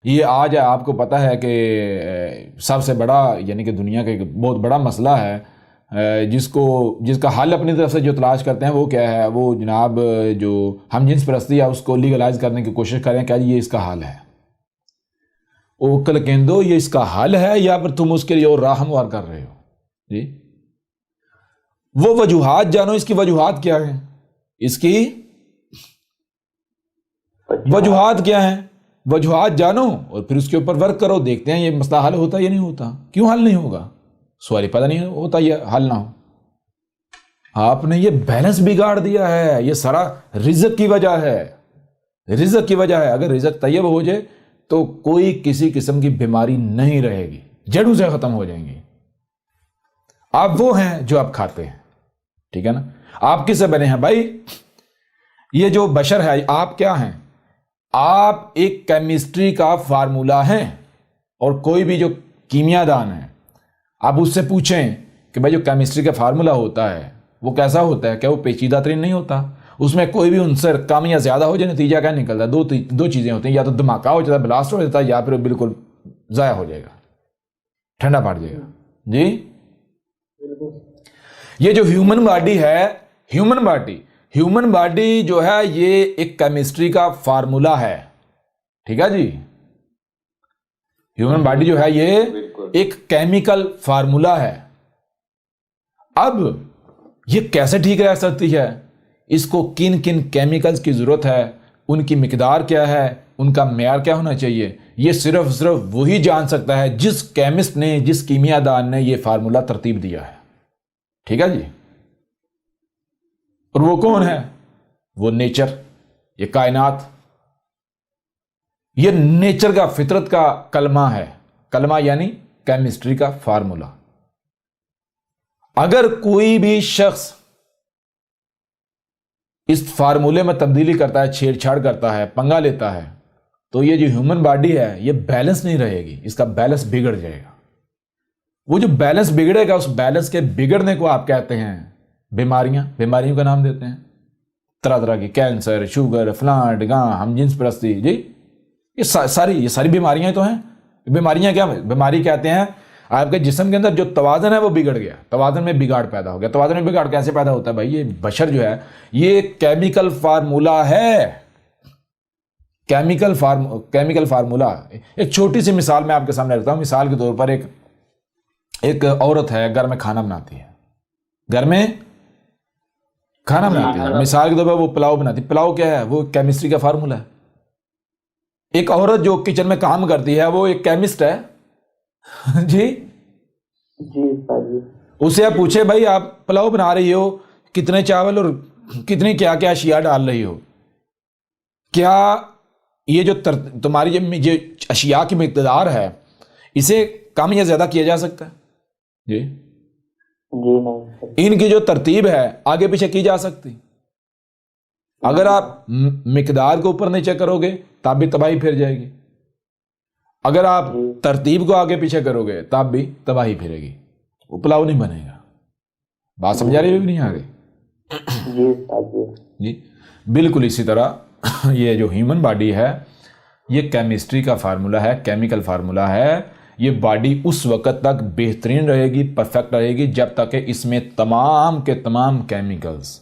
یہ آج آپ کو پتہ ہے کہ سب سے بڑا یعنی کہ دنیا کا ایک بہت بڑا مسئلہ ہے جس کا حل اپنی طرف سے جو تلاش کرتے ہیں وہ کیا ہے؟ وہ جناب جو ہم جنس پرستی ہے اس کو لیگلائز کرنے کی کوشش کریں کہ یہ اس کا حل ہے۔ او کلکندو، یہ اس کا حل ہے یا پھر تم اس کے لیے اور راہ ہموار کر رہے ہو؟ جی وہ وجوہات جانو، اس کی وجوہات کیا ہیں؟ اس کی وجوہات کیا ہیں؟ وجوہات جانو اور پھر اس کے اوپر ورک کرو، دیکھتے ہیں یہ مسئلہ حل ہوتا ہے یا نہیں ہوتا۔ کیوں حل نہیں ہوگا؟ سوال ہی پتہ نہیں ہوتا یہ حل نہ ہو۔ آپ نے یہ بیلنس بگاڑ دیا ہے، یہ سارا رزق کی وجہ ہے، رزق کی وجہ ہے۔ اگر رزق طیب ہو جائے تو کوئی کسی قسم کی بیماری نہیں رہے گی، جڑوں سے ختم ہو جائیں گی۔ آپ وہ ہیں جو آپ کھاتے ہیں، ٹھیک ہے نا؟ آپ کس سے بنے ہیں بھائی؟ یہ جو بشر ہے، آپ کیا ہیں؟ آپ ایک کیمسٹری کا فارمولا ہیں، اور کوئی بھی جو کیمیا دان ہے آپ اس سے پوچھیں کہ بھائی جو کیمسٹری کا فارمولا ہوتا ہے وہ کیسا ہوتا ہے؟ کیا وہ پیچیدہ ترین نہیں ہوتا؟ اس میں کوئی بھی عنصر کم یا زیادہ ہو جائے نتیجہ کیا نکلتا ہے؟ دو چیزیں ہوتی ہیں، یا تو دھماکہ ہو جاتا ہے، بلاسٹ ہو جاتا ہے، یا پھر بالکل ضائع ہو جائے گا، ٹھنڈا پڑ جائے گا۔ جی یہ جو ہیومن باڈی ہے، ہیومن باڈی جو ہے یہ ایک کیمسٹری کا فارمولا ہے، ٹھیک ہے جی؟ ہیومن باڈی جو ہے یہ ایک کیمیکل فارمولا ہے۔ اب یہ کیسے ٹھیک رہ سکتی ہے؟ اس کو کن کن کیمیکلز کی ضرورت ہے، ان کی مقدار کیا ہے، ان کا معیار کیا ہونا چاہیے، یہ صرف وہی جان سکتا ہے جس کیمسٹ نے، جس کیمیا دان نے یہ فارمولا ترتیب دیا ہے، ٹھیک ہے جی؟ اور وہ کون ہے؟ وہ نیچر، یہ کائنات، یہ نیچر کا، فطرت کا کلمہ ہے۔ کلمہ یعنی کیمسٹری کا فارمولا۔ اگر کوئی بھی شخص اس فارمولے میں تبدیلی کرتا ہے، چھیڑ چھاڑ کرتا ہے، پنگا لیتا ہے، تو یہ جو ہیومن باڈی ہے یہ بیلنس نہیں رہے گی، اس کا بیلنس بگڑ جائے گا۔ وہ جو بیلنس بگڑے گا، اس بیلنس کے بگڑنے کو آپ کہتے ہیں بیماریوں کا نام دیتے ہیں، طرح طرح کی، کینسر، شوگر، فلانٹ، گاں، ہم جنس پرستی، جی یہ ساری بیماریاں تو ہیں۔ بیماریاں کیا؟ بیماری کہتے ہیں آپ کے جسم کے اندر جو توازن ہے وہ بگڑ گیا، توازن میں بگاڑ پیدا ہو گیا۔ توازن میں بگاڑ کیسے پیدا ہوتا ہے بھائی؟ یہ بشر جو ہے یہ کیمیکل فارمولا ہے، کیمیکل فارمولا۔ ایک چھوٹی سی مثال میں آپ کے سامنے رکھتا ہوں۔ مثال کے طور پر ایک عورت ہے، گھر میں کھانا بناتی ہے، مثال کے طور پر وہ پلاؤ بناتی ہے۔ پلاؤ کیا ہے؟ وہ کیمسٹری کا فارمولا ہے۔ ایک عورت جو کچن میں کام کرتی ہے وہ ایک کیمسٹ ہے جی اسے آپ پوچھے بھائی آپ پلاؤ بنا رہی ہو، کتنے چاول اور کتنی کیا کیا اشیاء ڈال رہی ہو، کیا یہ جو تمہاری جو اشیاء کی مقدار ہے اسے کم یا زیادہ کیا جا سکتا ہے؟ جی ان کی جو ترتیب ہے آگے پیچھے کی جا سکتی؟ اگر آپ مقدار کو اوپر نیچے کرو گے تب بھی تباہی پھر جائے گی، اگر آپ ترتیب کو آگے پیچھے کرو گے تب بھی تباہی پھرے گی، وہ پلاؤ نہیں بنے گا۔ بات سمجھا رہی بھی نہیں آگے؟ جی بالکل اسی طرح یہ جو ہیومن باڈی ہے یہ کیمسٹری کا فارمولا ہے، کیمیکل فارمولا ہے۔ یہ باڈی اس وقت تک بہترین رہے گی، پرفیکٹ رہے گی جب تک کہ اس میں تمام کے تمام کیمیکلز،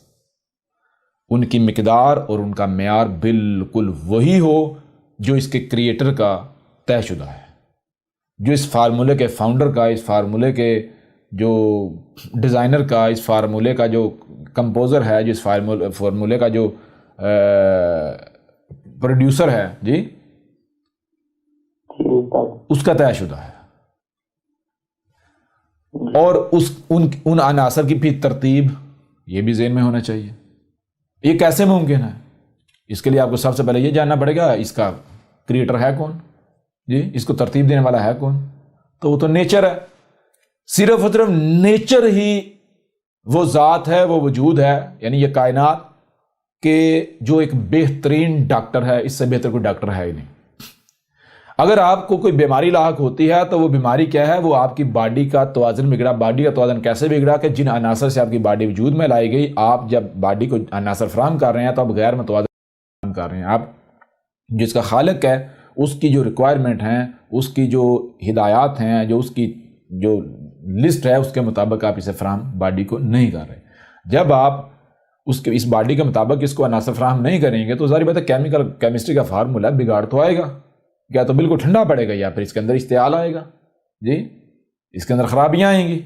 ان کی مقدار اور ان کا معیار بالکل وہی ہو جو اس کے کریٹر کا طے شدہ ہے، جو اس فارمولے کے فاؤنڈر کا، اس فارمولے کے جو ڈیزائنر کا، اس فارمولے کا جو کمپوزر ہے، جو اس فارمولے کا جو پروڈیوسر ہے، جی اس کا طے شدہ ہے۔ اور ان عناصر کی بھی ترتیب یہ بھی ذہن میں ہونا چاہیے۔ یہ کیسے ممکن ہے؟ اس کے لیے آپ کو سب سے پہلے یہ جاننا پڑے گا اس کا کریٹر ہے کون، جی اس کو ترتیب دینے والا ہے کون؟ تو وہ تو نیچر ہے۔ صرف اور صرف نیچر ہی وہ ذات ہے، وہ وجود ہے، یعنی یہ کائنات کہ جو ایک بہترین ڈاکٹر ہے، اس سے بہتر کوئی ڈاکٹر ہے ہی نہیں۔ اگر آپ کو کوئی بیماری لاحق ہوتی ہے تو وہ بیماری کیا ہے؟ وہ آپ کی باڈی کا توازن بگڑا۔ باڈی کا توازن کیسے بگڑا؟ کہ جن عناصر سے آپ کی باڈی وجود میں لائی گئی، آپ جب باڈی کو عناصر فراہم کر رہے ہیں تو آپ غیر متوازن فراہم کر رہے ہیں۔ آپ جس کا خالق ہے اس کی جو ریکوائرمنٹ ہیں، اس کی جو ہدایات ہیں، جو اس کی جو لسٹ ہے، اس کے مطابق آپ اسے فراہم باڈی کو نہیں کر رہے. جب آپ اس باڈی کے مطابق اس کو عناصر فراہم نہیں کریں گے تو ظاہر بات ہے کیمسٹری کا فارمولا بگاڑ تو آئے گا. کیا تو بالکل ٹھنڈا پڑے گا یا پھر اس کے اندر اشتعال آئے گا. جی اس کے اندر خرابیاں آئیں گی.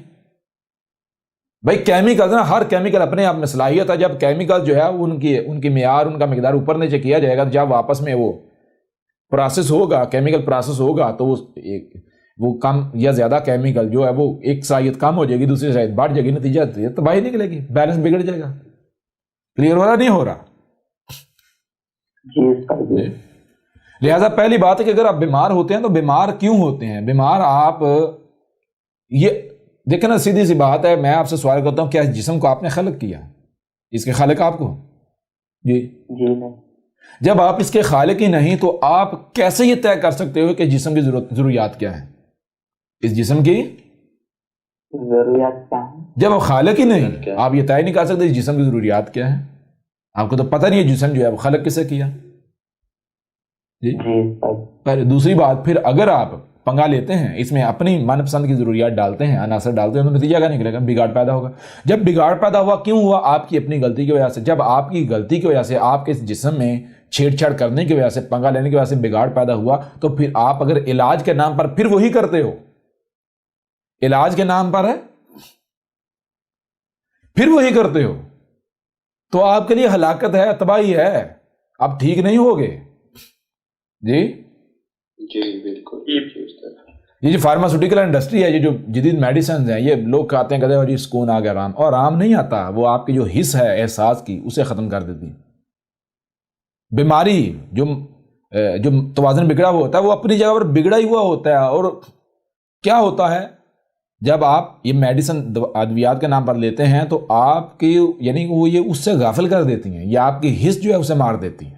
بھائی کیمیکل نا، ہر کیمیکل اپنے آپ میں صلاحیت ہے. جب کیمیکل جو ہے ان کی معیار، ان کا مقدار اوپر نیچے کیا جائے گا، جب آپس میں وہ پروسیس ہوگا، کیمیکل پروسیس ہوگا، تو وہ کم یا زیادہ کیمیکل جو ہے وہ ایک صلاحیت کم ہو جائے گی، دوسری صلاحیت بڑھ جائے گی، نتیجہ تباہی نکلے گی، بیلنس بگڑ جائے گا. کلیئر ہو رہا نہیں ہو رہا؟ جی. لہذا پہلی بات ہے کہ اگر آپ بیمار ہوتے ہیں تو بیمار کیوں ہوتے ہیں؟ بیمار آپ یہ دیکھیں نا، سیدھی سی بات ہے. میں آپ سے سوال کرتا ہوں، کیا اس جسم کو آپ نے خلق کیا؟ اس کے خالق آپ کو؟ جی نہیں. جب آپ اس کے خالق ہی نہیں تو آپ کیسے یہ طے کر سکتے ہو کہ جسم کی ضروریات کیا ہیں؟ اس جسم کی ضروریات کیا ہیں؟ جب آپ خالق ہی نہیں، آپ یہ طے نہیں کر سکتے اس جسم کی ضروریات کیا ہیں. آپ کو تو پتہ نہیں ہے جسم جو ہے وہ خلق کسے کیا. جی پہلے. دوسری بات، پھر اگر آپ پنگا لیتے ہیں، اس میں اپنی من پسند کی ضروریات ڈالتے ہیں، عناصر ڈالتے ہیں، تو نتیجہ کیا نکلے گا؟ بگاڑ پیدا ہوگا. جب بگاڑ پیدا ہوا، کیوں ہوا؟ آپ کی اپنی غلطی کی وجہ سے. جب آپ کی غلطی کی وجہ سے، آپ کے اس جسم میں چھیڑ چھاڑ کرنے کی وجہ سے، پنگا لینے کی وجہ سے بگاڑ پیدا ہوا، تو پھر آپ اگر علاج کے نام پر پھر وہی کرتے ہو، علاج کے نام پر ہے پھر وہی کرتے ہو، تو آپ کے لیے ہلاکت ہے، تباہی ہے. آپ ٹھیک نہیں ہوگے. جی بالکل. یہ جو فارماسیوٹیکل انڈسٹری ہے، یہ جو جدید میڈیسنز ہیں، یہ لوگ کہتے ہیں کہ جی سکون آ گیا، آرام. اور آرام نہیں آتا، وہ آپ کی جو حس ہے احساس کی، اسے ختم کر دیتی. بیماری جو توازن بگڑا ہوا ہوتا ہے وہ اپنی جگہ پر بگڑا ہی ہوا ہوتا ہے. اور کیا ہوتا ہے جب آپ یہ میڈیسن ادویات کے نام پر لیتے ہیں تو آپ کی یعنی وہ یہ اس سے غافل کر دیتی ہیں، یا آپ کی حس جو ہے اسے مار دیتی ہیں.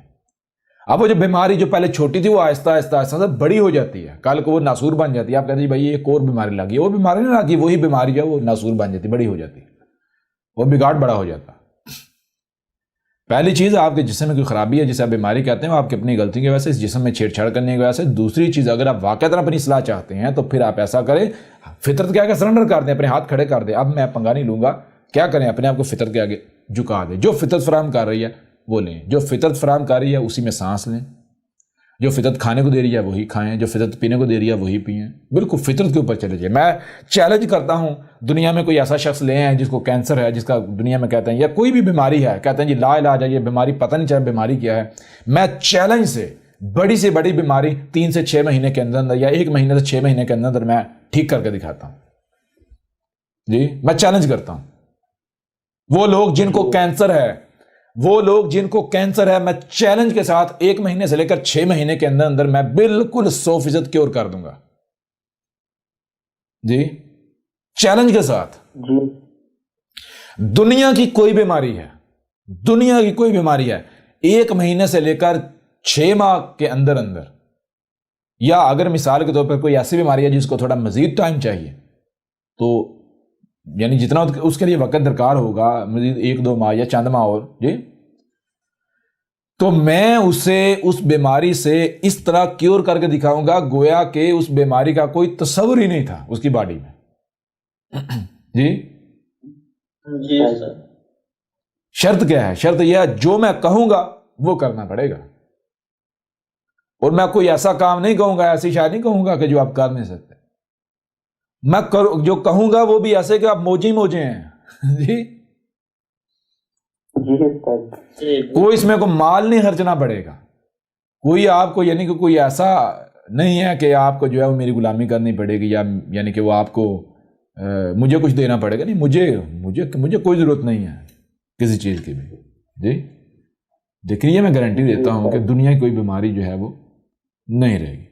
اب وہ جو بیماری جو پہلے چھوٹی تھی وہ آہستہ آہستہ آہستہ بڑی ہو جاتی ہے، کل کو وہ ناسور بن جاتی ہے. آپ کہتے ہیں بھائی ایک اور بیماری لگی، وہ بیماری نہیں لگی، وہی بیماری جو ہے وہ ناسور بن جاتی، بڑی ہو جاتی، وہ بگاڑ بڑا ہو جاتا. پہلی چیز آپ کے جسم میں کوئی خرابی ہے جسے آپ بیماری کہتے ہیں، وہ آپ کی اپنی غلطی کی وجہ سے، اس جسم میں چھیڑ چھاڑ کرنے کی وجہ سے. دوسری چیز، اگر آپ واقعتاً اپنی اصلاح چاہتے ہیں تو پھر آپ ایسا کریں، فطرت کے آگے سرنڈر کر دیں، اپنے ہاتھ کھڑے کر دیں. اب میں پنگا نہیں لوں گا. کیا کریں؟ اپنے آپ کو فطرت کے آگے جھکا دیں. جو فطرت فراہم کر رہی ہے وہ لیں، جو فطرت فراہم کر رہی ہے اسی میں سانس لیں. جو فطرت کھانے کو دے رہی ہے وہی کھائیں، جو فطرت پینے کو دے رہی ہے وہی پئیں. بالکل فطرت کے اوپر چلے جائیں. میں چیلنج کرتا ہوں، دنیا میں کوئی ایسا شخص لے ہیں جس کو کینسر ہے، جس کا دنیا میں کہتے ہیں، یا کوئی بھی بیماری ہے، کہتے ہیں جی لا علاج ہے، یہ بیماری پتہ نہیں چلا بیماری کیا ہے. میں چیلنج سے بڑی بیماری 3 سے 6 مہینے کے اندر یا 1 مہینے سے 6 مہینے کے اندر میں ٹھیک کر کے دکھاتا ہوں. جی میں چیلنج کرتا ہوں. وہ لوگ جن کو کینسر ہے، میں چیلنج کے ساتھ 1 مہینے سے لے کر 6 مہینے کے اندر میں بالکل 100% کیور کر دوں گا. جی چیلنج کے ساتھ. دنیا کی کوئی بیماری ہے 1 مہینے سے لے کر 6 ماہ کے اندر، یا اگر مثال کے طور پر کوئی ایسی بیماری ہے جس کو تھوڑا مزید ٹائم چاہیے، تو یعنی جتنا اس کے لیے وقت درکار ہوگا، مزید 1-2 ماہ یا چند ماہ اور، جی تو میں اسے اس بیماری سے اس طرح کیور کر کے دکھاؤں گا گویا کہ اس بیماری کا کوئی تصور ہی نہیں تھا اس کی باڈی میں. جی سر. شرط کیا ہے؟ شرط یہ ہے جو میں کہوں گا وہ کرنا پڑے گا. اور میں کوئی ایسا کام نہیں کہوں گا، ایسی شاید نہیں کہوں گا کہ جو آپ کر نہیں سکتے. میں جو کہوں گا وہ بھی ایسے کہ آپ موجے ہیں. جی کوئی اس میں کو مال نہیں خرچنا پڑے گا. کوئی آپ کو یعنی کہ کوئی ایسا نہیں ہے کہ آپ کو جو ہے وہ میری غلامی کرنی پڑے گی، یا یعنی کہ وہ آپ کو مجھے کچھ دینا پڑے گا. نہیں، مجھے کوئی ضرورت نہیں ہے کسی چیز کی بھی. جی دیکھیے میں گارنٹی دیتا ہوں کہ دنیا کی کوئی بیماری جو ہے وہ نہیں رہے گی.